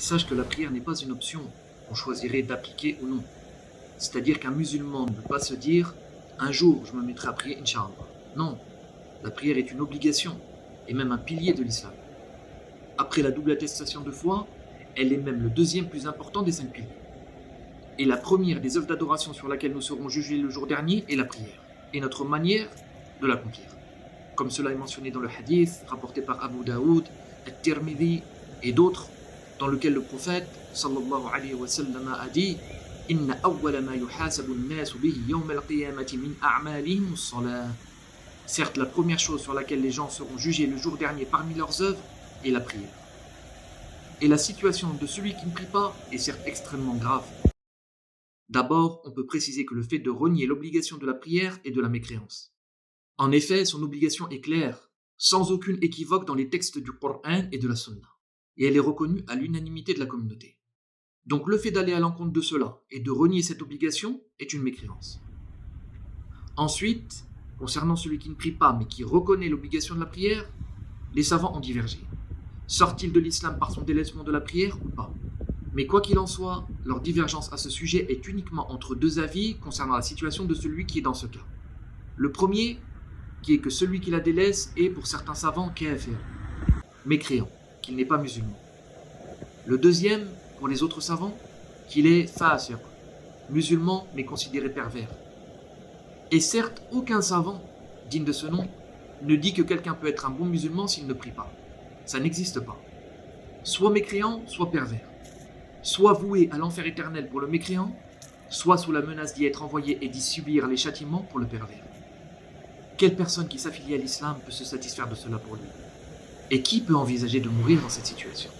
sache que la prière n'est pas une option qu'on choisirait d'appliquer ou non. C'est-à-dire qu'un musulman ne peut pas se dire « un jour je me mettrai à prier, Inch'Allah ». Non, la prière est une obligation et même un pilier de l'islam. Après la double attestation de foi, elle est même le deuxième plus important des 5 piliers. Et la première des œuvres d'adoration sur laquelle nous serons jugés le jour dernier est la prière, et notre manière de l'accomplir. Comme cela est mentionné dans le hadith, rapporté par Abu Daoud, At-Tirmidhi et d'autres, dans lequel le prophète, sallallahu alayhi wa sallam, a dit « Inna awwala ma yuhasabu an-nasu bihi yawm al-qiyamati min a'malihim as-salah » Certes, la première chose sur laquelle les gens seront jugés le jour dernier parmi leurs œuvres est la prière. Et la situation de celui qui ne prie pas est certes extrêmement grave. D'abord, on peut préciser que le fait de renier l'obligation de la prière est de la mécréance. En effet, son obligation est claire, sans aucune équivoque dans les textes du Coran et de la Sunna, et elle est reconnue à l'unanimité de la communauté. Donc le fait d'aller à l'encontre de cela et de renier cette obligation est une mécréance. Ensuite, concernant celui qui ne prie pas mais qui reconnaît l'obligation de la prière, les savants ont divergé. Sort-il de l'islam par son délaissement de la prière ou pas? Mais quoi qu'il en soit, leur divergence à ce sujet est uniquement entre deux avis concernant la situation de celui qui est dans ce cas. Le premier, qui est que celui qui la délaisse est pour certains savants kafir, mécréant, qu'il n'est pas musulman. Le deuxième, pour les autres savants, qu'il est fasiq, musulman mais considéré pervers. Et certes, aucun savant, digne de ce nom, ne dit que quelqu'un peut être un bon musulman s'il ne prie pas. Ça n'existe pas. Soit mécréant, soit pervers. Soit voué à l'enfer éternel pour le mécréant, soit sous la menace d'y être envoyé et d'y subir les châtiments pour le pervers. Quelle personne qui s'affilie à l'islam peut se satisfaire de cela pour lui? Et qui peut envisager de mourir dans cette situation?